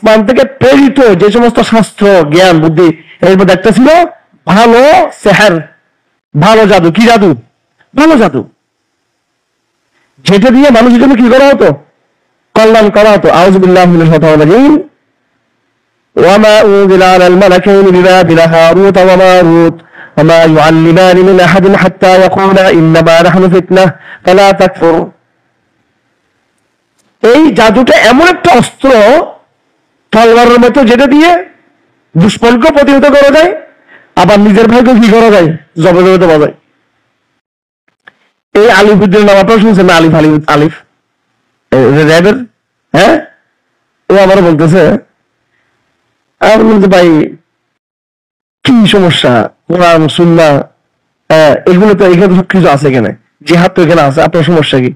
আসমান থেকে প্রেরিত যে সমস্ত শাস্ত্র জ্ঞান বুদ্ধি এর মধ্যে একটা ছিল ভালো সেহের, ভালো জাদু। কি জাদু? ভালো জাদু, যেটা দিয়ে মানুষের জন্য কি করা হতো? কল্যাণ করা হতো। আউযুবিল্লাহি মিনাশ শাইতানির রাজিম। ওয়ামা উনজিলা আলাল মালাকাইনি বিবাবিলা হারুত ওয়া মারুত ওয়ামা ইউআল্লিমানি মিন আহাদিন হাত্তা ইয়াকুলা ইন্নামা নাহনু ফিতনাহ ফালা তাকফুর। এই জাদুটা এমন একটা অস্ত্র তলোয়ারের মতো, যেটা দিয়ে দুশ্মনকে প্রতিহত করা যায়, আবার নিজের ভাইকে কি করা যায়? জবরদস্ত দেওয়া যায়। এই আলিফুদ্দিন নাম আপনারা শুনছেন না? আলিফ আলিফ আলিফ র্যাবের, হ্যাঁ, ও আমারও বলতেছে, আর বলতে ভাই কি সমস্যা, কোরআন সুন্নাহ এগুলো তো, এখানে তো সবকিছু আছে, এখানে জিহাদ তো এখানে আছে, আপনার সমস্যা কি?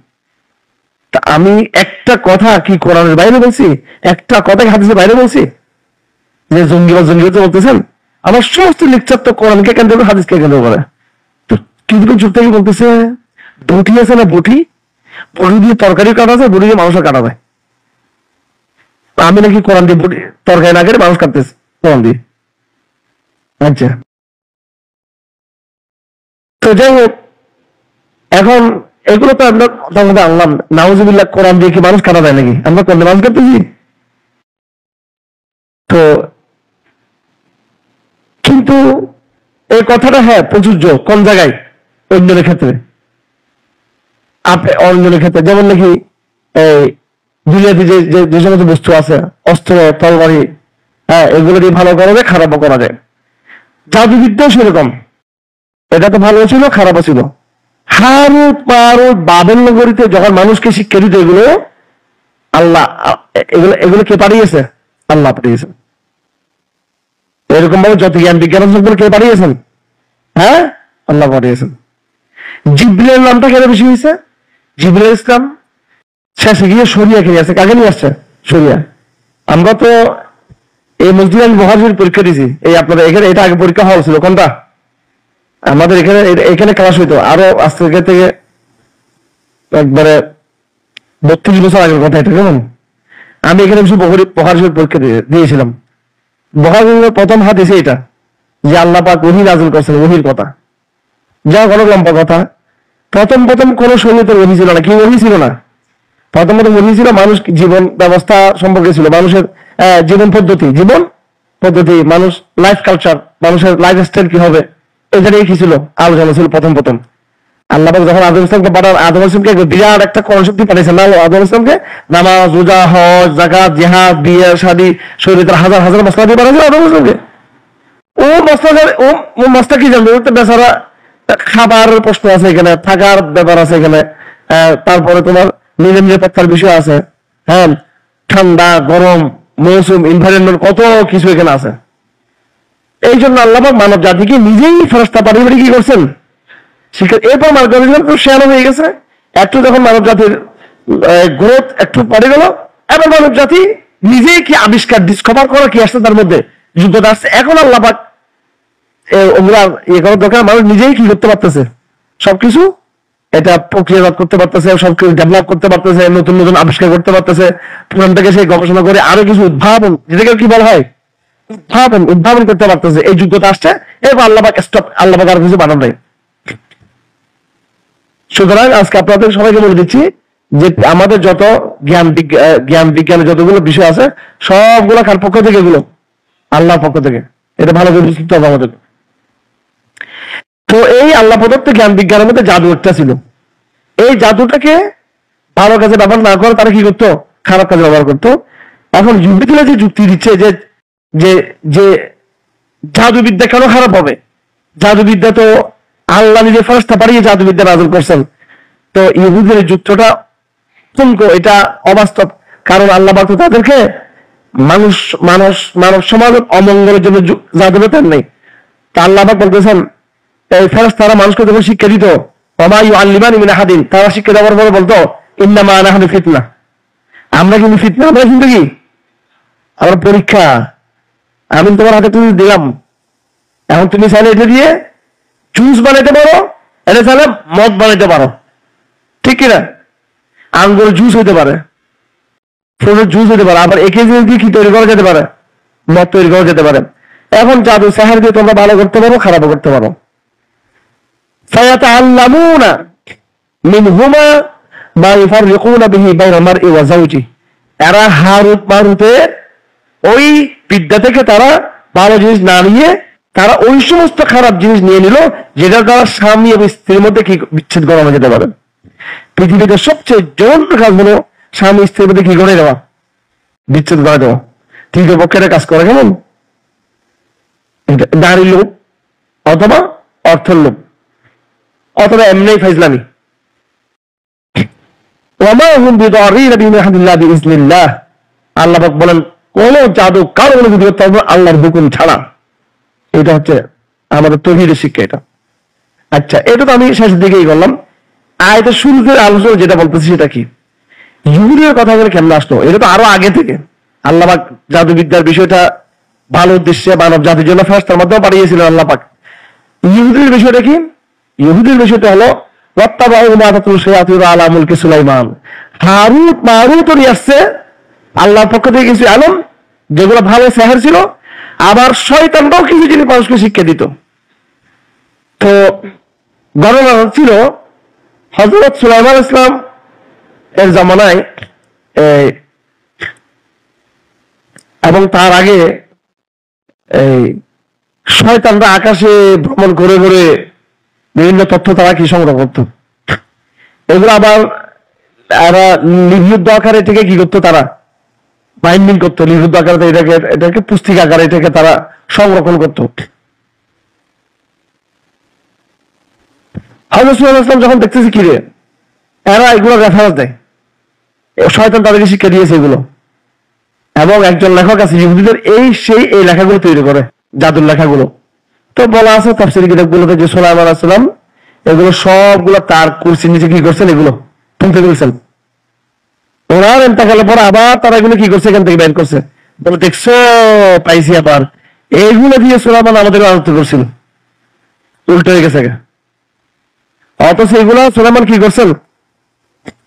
তা আমি একটা কথা কি কোরআনের বাইরে বলছি? একটা কথা কি হাদিসের বাইরে বলছি? যে জঙ্গিবাদ জঙ্গিবাদ বলতেছেন, আমার সমস্ত লেকচার তো কোরআনকে কেন্দ্র করে, হাদিসকে কেন্দ্র করে। তো কিন্তু চুপ থেকে বলতেছে বটি আছে না, বটি, বটি দিয়ে তরকারি কাটা যায়, বটি দিয়ে মানুষের কাটা যায়। আমি নাকি কোরআন দিয়ে বটি তরকারি না কেটে মানুষ কাটতেছি কোরআন দিয়ে। আচ্ছা, তো যাই হোক, এখন এগুলো তো আমরা আনলাম, নাউজুবিল্লাহ, কোরআন দিয়ে কি মানুষ কাটা যায় নাকি? আমরা কোরআন দিয়ে মানুষ কাটতেছি? তো কিন্তু এই কথাটা হ্যাঁ প্রযোজ্য কোন জায়গায়? অন্যের ক্ষেত্রে, অন্যের ক্ষেত্রে, যেমন নাকি এই দুনিয়াতে যে সমস্ত বস্তু আছে, অস্ত্র তরবারি, হ্যাঁ, এগুলো দিয়ে ভালো করা যায়, খারাপও করা যায়। জাদুবিদ্যাও সেরকম, এটা তো ভালো ছিল, খারাপও ছিল। হারুত মারুত বাবেল নগরীতে যখন মানুষকে শিক্ষা দিত, এগুলো আল্লাহ, এগুলো কে পাঠিয়েছে? আল্লাহ পাঠিয়েছেন। এরকম ভাবে যত জ্ঞান বিজ্ঞান কে পাঠিয়েছেন? হ্যাঁ, আল্লাহ পাঠিয়েছেন। জিবরিলের নামটা কেন বেশি হয়েছে? জিবরিল ইসলাম শেষে গিয়ে শরিয়া কে নিয়ে আসছে। কাকে নিয়ে আসছে? শরিয়া। আমরা তো এই মসজিদে আমি মহাজির পরীক্ষা দিয়েছি, এই আপনাদের এখানে, এটা আগে পরীক্ষা হল ছিল কোনটা? আমাদের এখানে, এখানে ক্লাস হইতো আরো আজ থেকে একবারে 32 বছর আগের কথা এটা, কেমন? আমি এখানে বখারি পরীক্ষা দিয়েছিলাম। বখারির প্রথম হাদিসে এটা, যে আল্লাহ পাক ওহী নাযিল করছেন, ওহীর কথা। যা কোনো লম্বা কথা, প্রথম কোন শরীয়তের ওহী ছিল না। কি ওহী ছিল না? প্রথম ওহী ছিল মানুষ জীবন ব্যবস্থা সম্পর্কে, ছিল মানুষের জীবন পদ্ধতি, মানুষ লাইফ কালচার, মানুষের লাইফ স্টাইল কি হবে, এই জায়গায় কি ছিল আলোচনা ছিল প্রথম। আল্লাহ পাক যখন আদম ইসলামকে পাঠান, আদম ইসলামকে বিরাট একটা কোরআন শক্তি পাঠিয়েছেন না আদম ইসলামকে? নামাজ, রোজা, হজ, যাকাত, জিহাদ, বিয়ে, শাদী, শরীয়তের হাজার হাজার মসলা দিয়ে পাঠিয়েছেন আদম ইসলামকে। ও মসলা কি জানবে? বেচারা খাবারের প্রশ্ন আছে এখানে, থাকার ব্যাপার আছে এখানে, তারপরে তোমার নিজের নিরাপত্তার বিষয় আছে, হ্যাঁ, ঠান্ডা গরম মৌসুম, এনভায়রনমেন্ট, কত কিছু এখানে আছে। এই জন্য আল্লাহ পাক মানব জাতিকে নিজেই ফেরেশতা পাঠিয়ে কি করছেন? শিক্ষা। এরপর মানব জাতি যখন শেয়ানো হয়ে গেছে, একটু যখন মানব জাতির গ্রোথ একটু পড়ে গেল, এবার মানব জাতি নিজেই কি আবিষ্কার, ডিসকভার করা কি আসছে তার মধ্যে, যুদ্ধটা আসছে। এখন আল্লাহ পাক ওগুলা ইয়ে করার দরকার, মানুষ নিজেই কি করতে পারতেছে, সবকিছু এটা প্রক্রিয়াজাত করতে পারতেছে, সবকিছু ডেভেলপ করতে পারতেছে, নতুন নতুন আবিষ্কার করতে পারতেছে, পুরান থেকে সেই গবেষণা করে আরো কিছু উদ্ভাবন, যেটাকে কি বলা হয়, উদ্ভাবন করতে পারতেছে। এই যুদ্ধটা আসছে, এরপর আল্লাহ পাক স্টপ, আল্লাহ পাক আর কিছু বানান নাই। সুতরাং আজকে আপনাদের সবাইকে বলে দিচ্ছি যে আমাদের যত জ্ঞান বিজ্ঞানের যতগুলো বিষয় আছে, সবগুলো কার পক্ষ থেকে? এগুলো আল্লাহর পক্ষ থেকে। এটা ভালো করে বুঝতে হবে আমাদের। তো এই আল্লাহ প্রদত্ত জ্ঞান বিজ্ঞানের মধ্যে জাদু একটা ছিল। এই জাদুটাকে ভালো কাজে ব্যবহার না করে তারা কি করতো? খারাপ কাজে ব্যবহার করতো। এখন ইহুদিরা যে যুক্তি দিচ্ছে যে যে জাদুবিদ্যা কেন খারাপ হবে? জাদুবিদ্যা তো আল্লাহ নিজে ফেরেশতা পাঠিয়ে জাদুবিদ্যা নাযিল করছেন। তো ইহুদিদের যুক্তিটা এটা অবাস্তব। কারণ আল্লাহ পাক তো তাদেরকে মানব সমাজের অমঙ্গলের জন্য জাদু দেন নাই। তা আল্লাহ পাক বলতেছেন, এই ফেরেশতারা মানুষকে যখন শিক্ষা দিত, ওমা ইউআল্লিমানি মিন আহাদিন, তারা শিক্ষা দেওয়ার পরে বলতো ইন্নামা নাহনু ফিতনা, আমরা কিন্তু ফিতনা, আমরা কিন্তু কি, আমরা পরীক্ষা। আমি তোমার হাতে তুমি দিলাম, এখন তুমি চাইলে এটা দিয়ে জুস বানাইতে পারো, এটা চাইলে মদ বানাইতে পারো, ঠিক কিনা? আঙ্গুর জুস হইতে পারে, ফ্রুটের জুস হতে পারে, আবার একই জিনিস দিয়ে কি তৈরি করা যেতে পারে, মদ তৈরি করা যেতে পারে। এখন জাদু সেহের দিয়ে তোমরা ভালো করতে পারো, খারাপও করতে পারো। ফায়াতাআল্লামুনা মিনহুমা মা ইফাররিকুনা বিহি বাইনাল মারই ওয়া যাওজি। এরা হারুত মারুতের ওই বিদ্যা থেকে তারা ভালো জিনিস না নিয়ে তারা ওই সমস্ত খারাপ জিনিস নিয়ে নিল যেটা দ্বারা স্বামী এবং স্ত্রীর মধ্যে কি বিচ্ছেদ করানো যেতে পারে। পৃথিবীতে সবচেয়ে জঘন্য কাজ হলো স্বামী স্ত্রীর মধ্যে কি করে দেওয়া, বিচ্ছেদ করে দেওয়া। তৃতীয় পক্ষের কাজ করে কেমন, নারীর লোভ অথবা অর্থের লোভ অথবা এমনি ফাইজলামি। আল্লাহ বলেন কোন জাদু কারো অনুভূতি করতে হবে আল্লাহর হুকুম ছাড়া। এটা হচ্ছে আমাদের তৌহিদের শিক্ষা। এটা আচ্ছা, এটা তো আমি শেষের দিকেই বললাম। আয়াতের শুরুতে আলোচনা যেটা বলতেছি সেটা কি, ইহুদিদের কথা বলে কেমন আসলো, এটা তো আরো আগে থেকে আল্লাহ পাক জাদুবিদ্যার বিষয়টা ভালো উদ্দেশ্যে মানব জাতির জন্য ফেরেশতার মাধ্যমে পাঠিয়েছিলেন আল্লাহ পাক। ইহুদির বিষয়টা কি, ইহুদির বিষয়টা হলো আলা মুলকি সুলাইমান, হারুত মারুত নিয়ে আসছে আল্লাহর পক্ষ থেকে কিছু আলম যেগুলো ভালো সেহের ছিল, আবার শয়তানরাও কিছু জিনিস মানুষকে শিক্ষা দিত। তো ঘটনা ছিল হযরত সুলাইমান ইসলাম এর জামানায় এবং তার আগে এই শয়তানরা আকাশে ভ্রমণ করে করে বিভিন্ন তথ্য তারা কি সংগ্রহ করত, এগুলো আবার এরা লিপিবদ্ধ আকারে থেকে কি করতো, তারা বাইন্ডিং করতো লিপিবদ্ধ আকারে, এটাকে পুস্তিকা আকারে এটাকে তারা সংরক্ষণ করতো। হযরত সুলাইমান ইসলাম যখন দেখতেছি কিরে এরা এগুলো রেফারেন্স দেয়, শয়তান তাদেরকে শিক্ষা দিয়েছে এগুলো, এবং একজন লেখক আছে ইহুদিদের এই লেখাগুলো তৈরি করে, জাদুর লেখাগুলো। তো বলা আছে তাফসীর কিতাবগুলোতে যে সুলাইমান আলাইহিস সালাম এগুলো সবগুলো তার কুরসির নিচে কি করছেন, এগুলো তুলতে দিয়েছেন। ওনার ইন্তেকালের পর আবার তারা এগুলো কি করছে, এখান থেকে বের করছে, বলে দেখছো পাইছি আবার এইগুলো দিয়ে সুলাইমান আমাদের আলোচনা করছিল, উল্টো হয়ে গেছে। অথচ এগুলো সুলাইমান কি করছেন,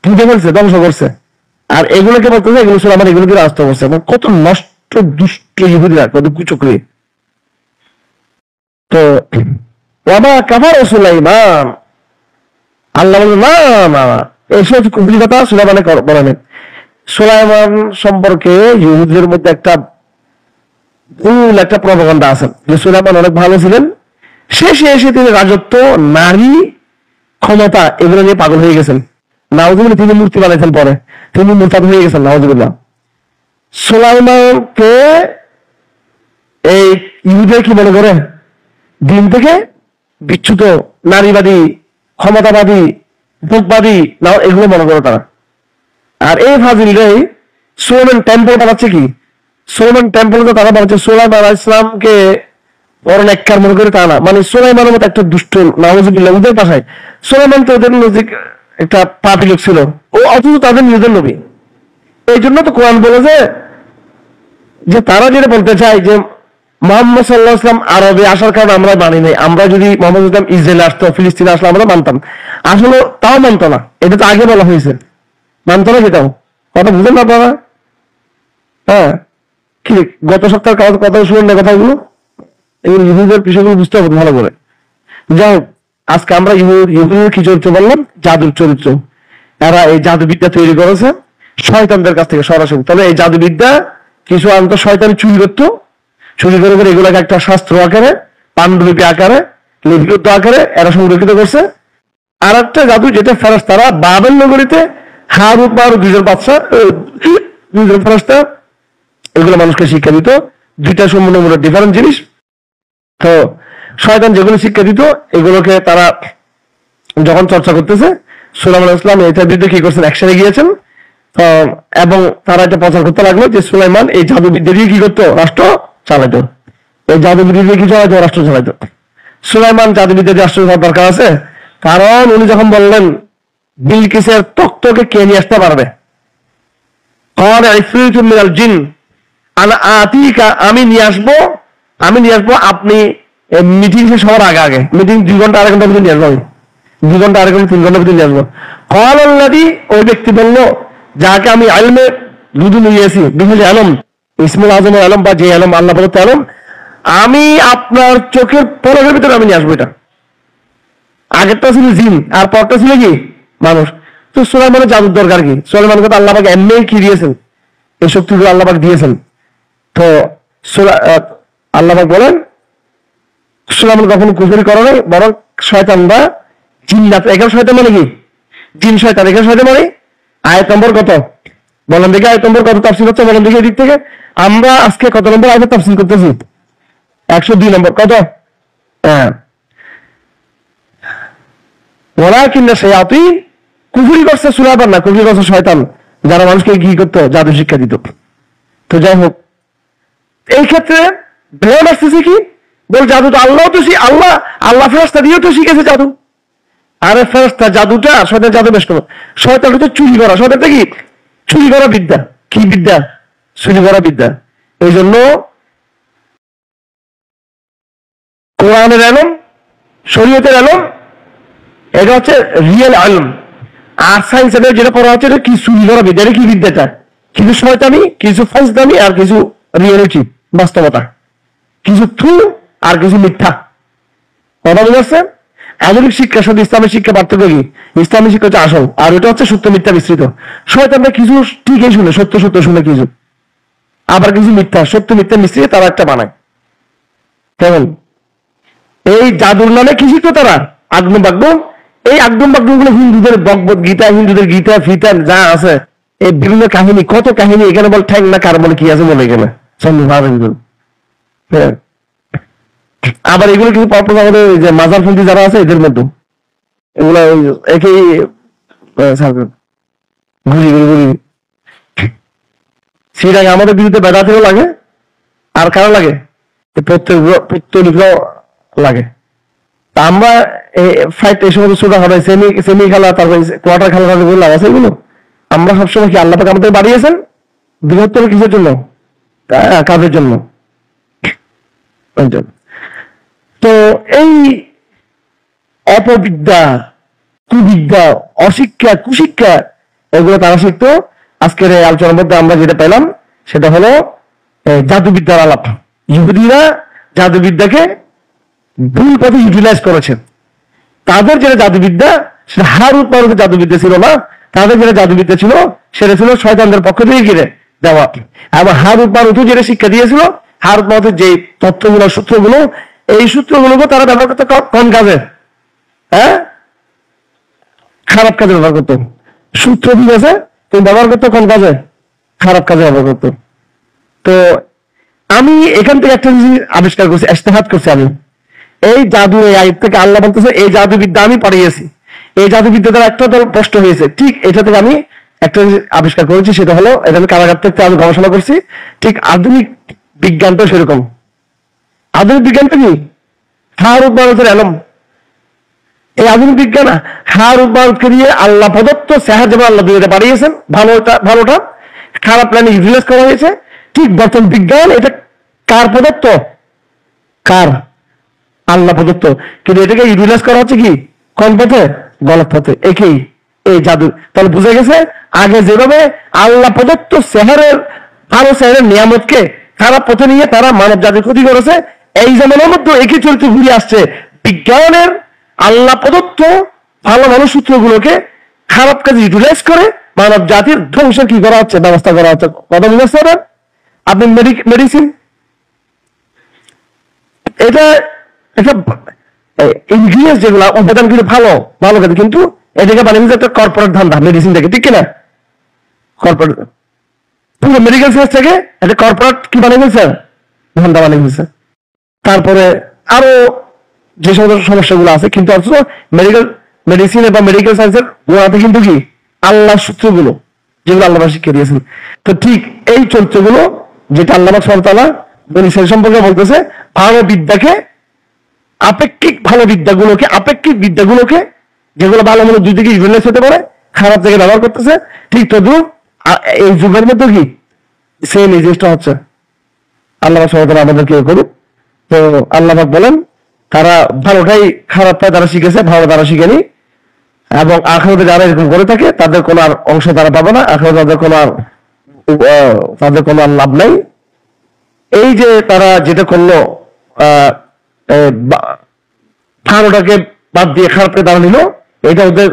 পুঁতে ফেলছে, ধ্বংস করছে। আর এগুলোকে বলতেছে এগুলো সুলাইমান এগুলো দিয়ে রাস্তা করছে। কত নষ্ট দুষ্ট ইহুদিরা, কত কুচক্রী। তো ওয়ামা কাফারা সুলাইমান, আল্লাহ বলেন না না এইসব কুফরি কথা সুলাইমানে বলেন। সুলাইমান সম্পর্কে ইহুদিদের মধ্যে একটা ভুল একটা প্রপাগান্ডা আছে যে সুলাইমান অনেক ভালো ছিলেন, শেষে এসে তিনি রাজত্ব, নারী, ক্ষমতা এগুলো নিয়ে পাগল হয়ে গেছেন। নাউজুবিল্লাহ, তিনি মূর্তি বানাইছেন, পরে তিনি মুরতাদ হয়ে গেছেন। নাউজুবিল্লাহ। সুলাইমানকে এই ইহুদিরা কি মনে করে, দিন থেকে বিচ্যুত, নারীবাদী, ক্ষমতাবাদী, ভোগবাদী না, এগুলো মনে করে তারা। আর এই ফাজিলরাই সুলাইমান টেম্পল বানাচ্ছে কি, সুলাইমান টেম্পলকে তারা বানাচ্ছে সুলাইমান আলাইহিস সালামকে বড় নেককার মনে করে, তা না। মানে সুলাইমানের মতো একটা দুষ্ট, নাউজুবিল্লাহ, ওদের ভাষায় সুলাইমান তো ওদের নজিক একটা পাপী লোক ছিল, ও অথচ তাদের নিজেদের নবী। এই জন্য তো কোরআন বলে যে তারা যেটা বলতে চায় যে মুহাম্মদ সাল্লাল্লাহু আলাইহি ওয়াসাল্লাম আরবে আসার কারণে আমরা মানি নাই, আমরা যদি মুহাম্মদ ইসলাম ইসরায়েলে আসতো, ফিলিস্তিনে আসলে আমরা মানতাম। আসলে তাও মানতো না, এটা তো আগে বলা হয়েছে, মানতো না সেটাও। কথা বুঝলেন না আপনারা? হ্যাঁ, কি গত সপ্তাহের কথা শুনেন না কথাগুলো, এগুলো ইহুদিদের বিষয়গুলো বুঝতে হবে ভালো করে। যাই হোক, আজকে আমরা ইহুদিদের কি চরিত্র বললাম, জাদুর চরিত্র। এরা এই জাদুবিদ্যা তৈরি করেছে শয়তানদের কাছ থেকে সরাসরি। তবে এই জাদুবিদ্যা কিছু আন্ত শয়তান চুরি করতো, চুরি করে করে এগুলোকে একটা শাস্ত্র আকারে, পাণ্ডুলিপি আকারে, লিপিবদ্ধ আকারে এরা সংরক্ষিত করছে। আর একটা জাদু যেটা ফেরেশতারা বাবেল নগরীতে হারুত মারুত দুইজন ফেরেশতা এগুলো মানুষকে শিক্ষা দিত। দুইটা সম্পূর্ণ ডিফারেন্ট জিনিস। তো শয়তান যেগুলো শিক্ষা দিত এগুলোকে তারা যখন চর্চা করতেছে, সুলাইমান আলাইহিস সালাম এটার বিরুদ্ধে কি করছেন, একসাথে গিয়েছেন। এবং তারা এটা প্রচার করতে লাগলো যে সুলাইমান এই জাদুবিদ্যা দিয়ে কি করতো, রাষ্ট্র চালাইতো। এই জাদুবিদ্যা দিয়ে কি চালাইতো, রাষ্ট্র চালাইতো। সুলাইমান জাদুবিদ্যা দিয়ে রাষ্ট্র চালানোর দরকার আছে, কারণ উনি যখন বললেন বিলকিসের তখ্তকে কে নিয়ে আসতে পারবে, জিন আমি নিয়ে আসবো, আপনি মিটিং শেষ হওয়ার আগে আগে, মিটিং 2 ঘন্টা 2.5 ঘন্টা ভিতরে নিয়ে আসবো, 2 ঘন্টা 2.5 ঘন্টা 3 ঘন্টা ভিতরে নিয়ে আসবো। ওই ব্যক্তি বলল যাকে আমি ইলমে দুধু নিয়েছি বিভিন্ন আলম, ইসমুল আজমের আলম বা যে আলম আল্লাহ প্রদত্ত আলম, আমি আপনার চোখের পলকের ভিতরে আমি নিয়ে আসবো। এটা আগেরটা ছিল জিন আর পরটা ছিল কি মানুষ। তো সুলাইমানের জাদুর দরকার কি? সুলাইমানকে তো আল্লাহ পাক এমনি কি দিয়েছেন, এই শক্তিগুলো আল্লাহ পাক দিয়েছেন। তো আল্লাহ পাক বলেন সুলাইমান কখনো কুফরি করে নাই, বরং শয়তান বা জিন্নাত। এখানে শয়তান মানে কি? জিন শয়তান। এখানে শয়তান মানে আয়াত নম্বর কত বলেন দেখি, আয়াত নম্বর কত তাফসীর হচ্ছে বলেন দেখি এদিক থেকে। আমরা আজকে কত নম্বর আয়াত তাফসীর করতেছি? 102 নম্বর। কত? হ্যাঁ, ওয়ালাকিন্না শায়াতিন, কুফরি করছে সুলাইমান না, কুফরি করছে শয়তান, যারা মানুষকে কি করতো, জাদু শিক্ষা দিত। তো যাই হোক, এই ক্ষেত্রে ব্লেম আসতেছে কি, বল জাদু তো আল্লাহ তো আল্লাহ আল্লাহ ফেরেশতা দিয়েও তো শিখেছে জাদু। আরে ফেরেশতা জাদুটা, শয়তান জাদু বেশ করো, শয়তান হচ্ছে চুরি করা। শয়তানটা কি? চুরি করা বিদ্যা। কি বিদ্যা? চুরি করা বিদ্যা। এই জন্য কোরআনের আলম, শরীয়তের আলম, এটা হচ্ছে রিয়েল আলম। আর সায়েন্সের যেটা পড়া হচ্ছে, এটা কি চুরি করা বিদ্যা। এটা কি বিদ্যাটা? কিছু শয়তানি, কিছু ফাইজদামি, আর কিছু রিয়েলিটি, বাস্তবতা, কিছু থ্রু আর কিছু মিথ্যা। কথা বুঝে আসছে? আধুনিক শিক্ষার সাথে ইসলামের শিক্ষা পার্থক্য কি? ইসলামী শিক্ষা হচ্ছে আসল, আর ওটা হচ্ছে সত্য মিথ্যা মিশ্রিত। শয়তানরা কিছু ঠিকই শুনে, সত্য সত্য শুনে কিছু, আবার কিছু মিথ্যা, সত্য মিথ্যা মিশ্রিত তারা একটা বানায়। কেমন? এই জাদুর নামে কি শিখতো তারা? আগডুম বাগডুম। এই আগডুম বাগডুম গুলো হিন্দুদের ভগবত গীতা, হিন্দুদের গীতা ফিতান যা আছে, এই বিভিন্ন কাহিনী, কত কাহিনী এখানে বল ঠ্যাং না কার বলে কি আছে বলে এখানে হ্যাঁ। আবার এগুলো কিন্তু আমাদের যে মাজার ফন্দি যারা আছে এদের মধ্যে এগুলা একই ঘুরি ঘুরি ঘুরি সেটাকে আমাদের বিরুদ্ধে বেদাতেও লাগে, আর কারো লাগে প্রত্যেকরাও লাগে। তা আমরা ফাইট এই সমস্ত ছোট হবে সেমি খেলা, তারপরে কোয়ার্টার খেলা লাভ আছে এগুলো। আমরা সবসময় কি আল্লাহ পাক আমাদের বাড়িয়েছেন বৃহত্তর কিসের জন্য? কাজের জন্য। তো এই অপবিদ্যা, কুবিদ্যা, অশিক্ষা, কুশিক্ষা, এগুলো তারা শিখতো। আজকের এই আলোচনার মধ্যে আমরা যেটা পেলাম সেটা হলো জাদুবিদ্যার আলাপ। ইহুদিরা জাদুবিদ্যাকে ভুল পথে ইউটিলাইজ করেছেন। তাদের যেটা জাদুবিদ্যা সেটা হারুত মারুতের জাদুবিদ্যা ছিল না। তাদের যেটা জাদুবিদ্যা ছিল সেটা ছিল শয়তানদের পক্ষ থেকে ঘিরে দেওয়া। এবং হারুত মারুতও যেটা শিক্ষা দিয়েছিল, হারুত মারুতের যে তথ্যগুলো, সূত্রগুলো, এই সূত্রগুলোকে তারা ব্যবহার করতো কোন কাজে? হ্যাঁ, খারাপ কাজে ব্যবহার করতো। সূত্র ঠিক আছে, তুমি ব্যবহার করতো কোন কাজে? খারাপ কাজে ব্যবহার করতো। তো আমি এখান থেকে একটা জিনিস আবিষ্কার করছি, ইজতিহাদ করছি আমি। এই জাদু, এই আয়াত থেকে আল্লাহ বলতেছে এই জাদুবিদ্যা আমি পাঠিয়েছি, এই জাদুবিদ্যা দ্বারা একটা দল কষ্ট হয়েছে। ঠিক এটা থেকে আমি একটা আবিষ্কার করেছি, সেটা হলো, এটা আমি কারাগার থেকে আমি গবেষণা করছি। ঠিক আধুনিক বিজ্ঞানটা সেরকম। আধুনিক বিজ্ঞানটা কি? হারুত মারুতের আলম। এই আধুনিক বিজ্ঞান হারুত মারুতকে দিয়ে আল্লাহ প্রদত্ত সেহার যেমন আল্লাহ দুনিয়াতে পাঠিয়েছেন, ভালোটা খারাপ প্ল্যানে ইউটিলাইজ করা হয়েছে। ঠিক বর্তমান বিজ্ঞান এটা কার প্রদত্ত? কার? আল্লাহ প্রদত্ত। কিন্তু এটাকে ইউটিলাইজ করা হচ্ছে কি কোন পথে? গলত পথে। একেই এই জাদু। তাহলে বুঝে গেছে আগে যেভাবে আল্লাহ প্রদত্ত সেহারের, ভালো সেহারের নিয়ামতকে খারাপ পথে নিয়ে তারা মানব জাতির ক্ষতি করেছে, এই জামানার মধ্যে একই চরিত্র ঘুরে আসছে। বিজ্ঞানের আল্লাহ প্রদত্ত ভালো ভালো সূত্রগুলোকে খারাপ কাজে ইউটিলাইজ করে মানব জাতির ধ্বংসের কি করা হচ্ছে, ব্যবস্থা করা হচ্ছে। কথা বুঝতে পারেন? আপনি মেডিসিন, এটা একটা ইনগ্রিডিয়েন্টস যেগুলো উপাদান কিন্তু ভালো ভালো কাজ, কিন্তু এটাকে বানিয়ে একটা কর্পোরেট ধান্দা মেডিসিন থেকে, ঠিক কিনা? কর্পোরেট পুরো মেডিকেল সায়েন্স থেকে একটা কর্পোরেট কি বানিয়ে ফেলছে, ধান্দা বানিয়ে ফেলছে। তারপরে আরো যে সমস্ত সমস্যাগুলো আছে, কিন্তু অথচ মেডিসিন বা মেডিকেল সায়েন্সের গোড়াতে কিন্তু কি আল্লাহ সূত্রগুলো, যেগুলো আল্লাহ শিখিয়ে দিয়েছেন। তো ঠিক এই চরিত্রগুলো যেটা আল্লাহ সুবহানাহু ওয়া তাআলা বনি ইসরাঈল সম্পর্কে বলতেছে, ভালো বিদ্যাকে আপেক্ষিক, ভালো বিদ্যাগুলোকে আপেক্ষিক বিদ্যাগুলোকে, যেগুলো ভালো মনে দুই দিকে ইউটিলাইজ হতে পারে, খারাপ থেকে ব্যবহার করতেছে। ঠিক তদ্রুপ এই যুগের মধ্যে কি সেম এই জিনিসটা হচ্ছে। আল্লাহ সুবহানাহু ওয়া তাআলা আমাদেরকে করুক। তো আল্লাহ পাক বলেন তারা ভালোটাই খারাপটা তারা শিখেছে, ভালো তারা শিখেনি। এবং আখিরাতে যারা এরকম করে থাকে তাদের কোনো আর অংশ তারা পাবে না, আখিরাতে তাদের কোনো আর তাদের কোনো লাভ নাই। এই যে তারা যেটা করলো, 18টাকে বাদ দিয়ে খারাপকে তারা নিল, এটা ওদের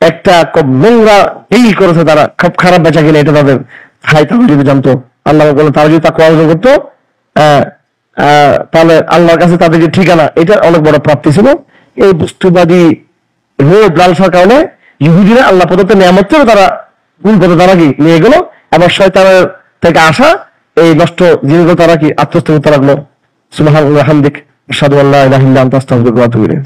একটা খুব নোংরা ডিল করেছে, তারা খুব খারাপ বেচা কিনে, এটা তাদের ভাই তারা যদি জানতো, আল্লাহ বলে তারা যদি তাকে অর্জন করতো তাহলে আল্লাহর কাছে তাদের যে ঠিকানা, এটা অনেক বড় প্রাপ্তি ছিল। এই বস্তুবাদী রোদ লালসার কারণে ইহুদিরা আল্লাহ প্রদত্ত নিয়ামতকেও তারা ভুল পথে তারা কি নিয়ে গেল, আবার শয়তানের থেকে আসা এই নষ্ট জিনিসগুলো তারা কি আত্মস্থ করতে লাগলো। সুবহানাল্লাহ হামদিক, আশহাদু আল্লা ইলাহা ইল্লা আনতা আস্তাগফিরুকা ওয়া আতুবু ইলাইক।